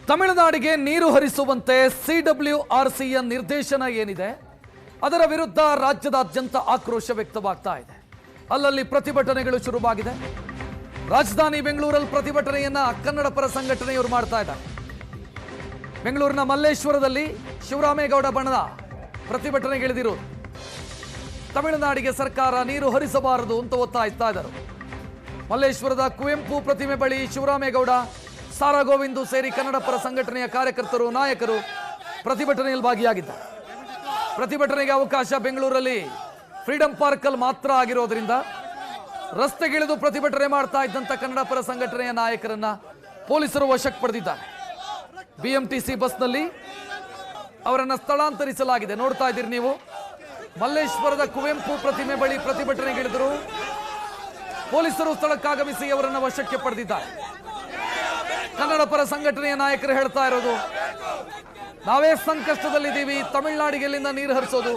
ತಮಿಳುನಾಡಿಗೆ ನೀರು ಹರಿಸುವಂತೆ ಸಿಡಬ್ಲ್ಯೂಆರ್ಸಿಯ ನಿರ್ದೇಶನ ಏನಿದೆ ಅದರ ವಿರುದ್ಧ ರಾಜ್ಯದಾದ್ಯಂತ ಆಕ್ರೋಶ ವ್ಯಕ್ತವಾಗ್ತಾ ಇದೆ. ಅಲ್ಲಲ್ಲಿ ಪ್ರತಿಭಟನೆಗಳು ಶುರುವಾಗಿದೆ. ರಾಜಧಾನಿ ಬೆಂಗಳೂರಲ್ಲಿ ಪ್ರತಿಭಟನೆಯನ್ನ ಕನ್ನಡ ಪರ ಸಂಘಟನೆಯವರು ಮಾಡ್ತಾ ಇದ್ದಾರೆ. ಬೆಂಗಳೂರಿನ ಮಲ್ಲೇಶ್ವರದಲ್ಲಿ ಶಿವರಾಮೇಗೌಡ ಬಣದ ಪ್ರತಿಭಟನೆಗಿಳಿದಿರೋದು. ತಮಿಳುನಾಡಿಗೆ ಸರ್ಕಾರ ನೀರು ಹರಿಸಬಾರದು ಅಂತ ಒತ್ತಾಯಿಸ್ತಾ ಇದ್ದಾರೆ. ಮಲ್ಲೇಶ್ವರದ ಕುವೆಂಪು ಪ್ರತಿಮೆ ಬಳಿ ಶಿವರಾಮೇಗೌಡ, ಸಾರಾ ಗೋವಿಂದು ಸೇರಿ ಕನ್ನಡ ಪರ ಸಂಘಟನೆಯ ಕಾರ್ಯಕರ್ತರು, ನಾಯಕರು ಪ್ರತಿಭಟನೆಯಲ್ಲಿ ಭಾಗಿಯಾಗಿದ್ದಾರೆ. ಪ್ರತಿಭಟನೆಗೆ ಅವಕಾಶ ಬೆಂಗಳೂರಲ್ಲಿ ಫ್ರೀಡಂ ಪಾರ್ಕ್ ಅಲ್ಲಿ ಮಾತ್ರ ಆಗಿರೋದ್ರಿಂದ ರಸ್ತೆಗಿಳಿದು ಪ್ರತಿಭಟನೆ ಮಾಡ್ತಾ ಇದ್ದಂತ ಕನ್ನಡ ಪರ ಸಂಘಟನೆಯ ನಾಯಕರನ್ನ ಪೊಲೀಸರು ವಶಕ್ಕೆ ಪಡೆದಿದ್ದಾರೆ. ಬಿಎಂಟಿಸಿ ಬಸ್ನಲ್ಲಿ ಅವರನ್ನ ಸ್ಥಳಾಂತರಿಸಲಾಗಿದೆ. ನೋಡ್ತಾ ಇದ್ದೀರಿ ನೀವು, ಮಲ್ಲೇಶ್ವರದ ಕುವೆಂಪು ಪ್ರತಿಮೆ ಬಳಿ ಪ್ರತಿಭಟನೆಗಿಳಿದರು. ಪೊಲೀಸರು ಸ್ಥಳಕ್ಕಾಗಮಿಸಿ ಅವರನ್ನ ವಶಕ್ಕೆ ಪಡೆದಿದ್ದಾರೆ. ಕನ್ನಡ ಪರ ಸಂಘಟನೆಯ ನಾಯಕರು ಹೇಳ್ತಾ ಇರೋದು, ನಾವೇ ಸಂಕಷ್ಟದಲ್ಲಿದ್ದೀವಿ, ತಮಿಳುನಾಡಿಗೆ ಎಲ್ಲಿಂದ ನೀರು ಹರಿಸೋದು?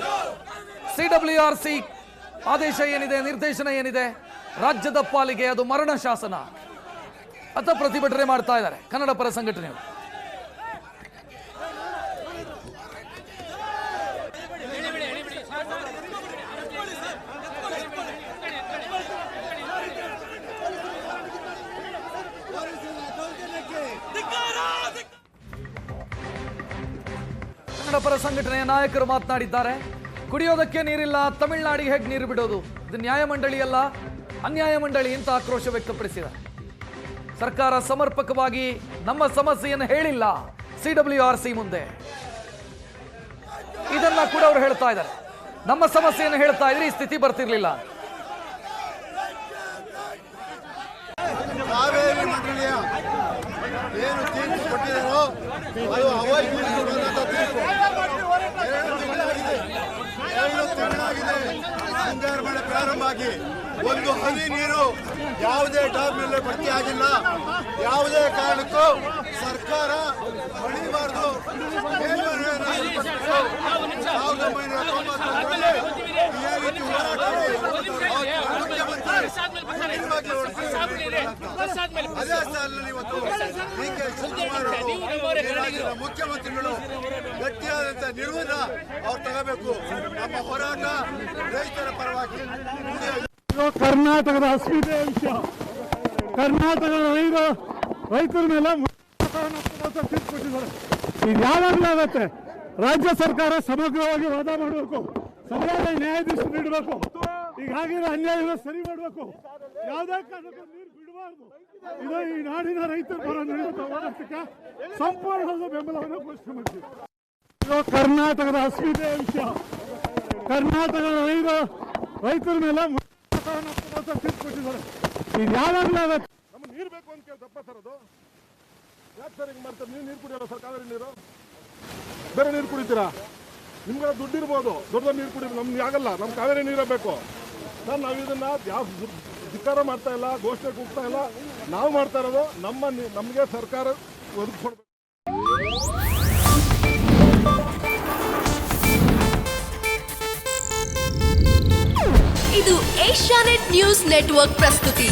ಸಿಡಬ್ಲ್ಯೂಆರ್ಸಿ ಆದೇಶ ಏನಿದೆ, ನಿರ್ದೇಶನ ಏನಿದೆ, ರಾಜ್ಯದ ಪಾಲಿಗೆ ಅದು ಮರಣ ಶಾಸನ ಅಂತ ಪ್ರತಿಭಟನೆ ಮಾಡ್ತಾ ಇದ್ದಾರೆ ಕನ್ನಡ ಪರ ಸಂಘಟನೆಯವರು. ಕನ್ನಡ ಪರ ಸಂಘಟನೆಯ ನಾಯಕರು ಮಾತನಾಡಿದ್ದಾರೆ. ಕುಡಿಯೋದಕ್ಕೆ ನೀರಿಲ್ಲ, ತಮಿಳುನಾಡಿಗೆ ಹೇಗೆ ನೀರು ಬಿಡೋದು? ಇದು ನ್ಯಾಯಮಂಡಳಿಯಲ್ಲ, ಅನ್ಯಾಯ ಮಂಡಳಿ ಅಂತ ಆಕ್ರೋಶ ವ್ಯಕ್ತಪಡಿಸಿದ್ದಾರೆ. ಸರ್ಕಾರ ಸಮರ್ಪಕವಾಗಿ ನಮ್ಮ ಸಮಸ್ಯೆಯನ್ನು ಹೇಳಿಲ್ಲ ಸಿಡಬ್ಲ್ಯೂಆರ್ಸಿ ಮುಂದೆ. ಇದನ್ನ ಕೂಡ ಅವರು ಹೇಳ್ತಾ ಇದ್ದಾರೆ. ನಮ್ಮ ಸಮಸ್ಯೆಯನ್ನು ಹೇಳ್ತಾ ಇದ್ರೆ ಈ ಸ್ಥಿತಿ ಬರ್ತಿರ್ಲಿಲ್ಲ. ಕಾವೇರಿ ಮಂಡಳಿಯ ಏನು ತೀರ್ಪು ಕೊಟ್ಟಿದ್ದಾರೋ ಅದು ಅವೈಜ್ಞಾನಿಕ ತೀರ್ಪು. 2 ತಿಂಗಳಾಗಿದೆ ಮುಂಗಾರು ಮಳೆ ಪ್ರಾರಂಭ ಆಗಿ, ಒಂದು ಹನಿ ನೀರು ಯಾವುದೇ ಡ್ಯಾಮ್ನಲ್ಲೇ ಭರ್ತಿ ಆಗಿಲ್ಲ. ಯಾವುದೇ ಕಾರಣಕ್ಕೂ ಸರ್ಕಾರ ಹೊಳಿಬಾರದು. 1993ರಲ್ಲಿ ಈ ರೀತಿ ಹೋರಾಟ ಅದೇ ಸಾಲಿನಲ್ಲಿ ಇವತ್ತು ಡಿ.ಕೆ. ಶಿವಕುಮಾರ್ ರಾಜ್ಯದ ಮುಖ್ಯಮಂತ್ರಿಗಳು ಗಟ್ಟಿಯಾದಂತಹ ನಿರ್ಧಾರ ಅವ್ರು ತಗೋಬೇಕು. ನಮ್ಮ ಹೋರಾಟ ರೈತರ ಪರವಾಗಿ. ಕರ್ನಾಟಕದ ಅಸ್ಮಿತೆಯ ವಿಷಯ. ಕರ್ನಾಟಕದ ರೈತರ ಮೇಲೆ ತೀರ್ಪು ಕೊಟ್ಟಿದ್ದಾರೆ. ಇದು ಯಾವಾಗಲೂ ಆಗತ್ತೆ. ರಾಜ್ಯ ಸರ್ಕಾರ ಸಮಗ್ರವಾಗಿ ವಾದ ಮಾಡಬೇಕು, ಸರಿಯಾದ ನ್ಯಾಯಾಧೀಶ ನೀಡಬೇಕು, ಈಗಾಗಿರೋ ಅನ್ಯಾಯ ಸರಿ ಮಾಡಬೇಕು. ಯಾವುದೇ ಕಾರಣಕ್ಕೂ ನೀರು ಬಿಡಬಾರ್ದು. ಇದು ಈ ನಾಡಿನ ರೈತರ ಪರ ನಡೆಯುವ ಹೋರಾಟಕ್ಕೆ ಸಂಪೂರ್ಣವಾದ ಬೆಂಬಲವನ್ನು ಘೋಷಣೆ ಮಾಡ್ತೀವಿ. ಇದು ಕರ್ನಾಟಕದ ಅಸ್ಮಿತೆಯ ವಿಷಯ. ಕರ್ನಾಟಕದ ರೈತರ ಮೇಲೆ ತೀರ್ಪು ಕೊಟ್ಟಿದ್ದಾರೆ. ಇದು ಯಾವಾಗಲೂ ಆಗತ್ತೆ. ನಮ್ಗೆ ನೀರು ಬೇಕು ಅಂತ ಕೇಳಿ ತಪ್ಪ ತರೋದು ಯಾಕೆ ಸರ್? ಹಿಂಗೆ ಮಾಡ್ತಾರೆ. ನೀವು ನೀರು ಕುಡಿಯೋಲ್ಲ ಸರ್? ಕಾವೇರಿ ನೀರು ಬೇರೆ ನೀರು ಕುಡಿತೀರಾ? ನಿಮ್ಗೆಲ್ಲ ದುಡ್ಡು ಇರ್ಬೋದು, ದೊಡ್ಡ ನೀರು ಕುಡಿಯೋದು. ನಮ್ಗೆ ಆಗಲ್ಲ, ನಮ್ಮ ಕಾವೇರಿ ನೀರೇ ಬೇಕು ಸರ್. ನಾವು ಇದನ್ನ ಯಾವ ಧಿಕ್ಕಾರ ಮಾಡ್ತಾ ಇಲ್ಲ, ಘೋಷಣೆ ಕೂಗ್ತಾ ಇಲ್ಲ. ನಾವು ಮಾಡ್ತಾ ಇರೋದು ನಮಗೆ ಸರ್ಕಾರ ಒದಗಿಸ್ಕೊಡ್ಬೇಕು. ಇದು ಏಷ್ಯಾನೆಟ್ ನ್ಯೂಸ್ ನೆಟ್ವರ್ಕ್ ಪ್ರಸ್ತುತಿ.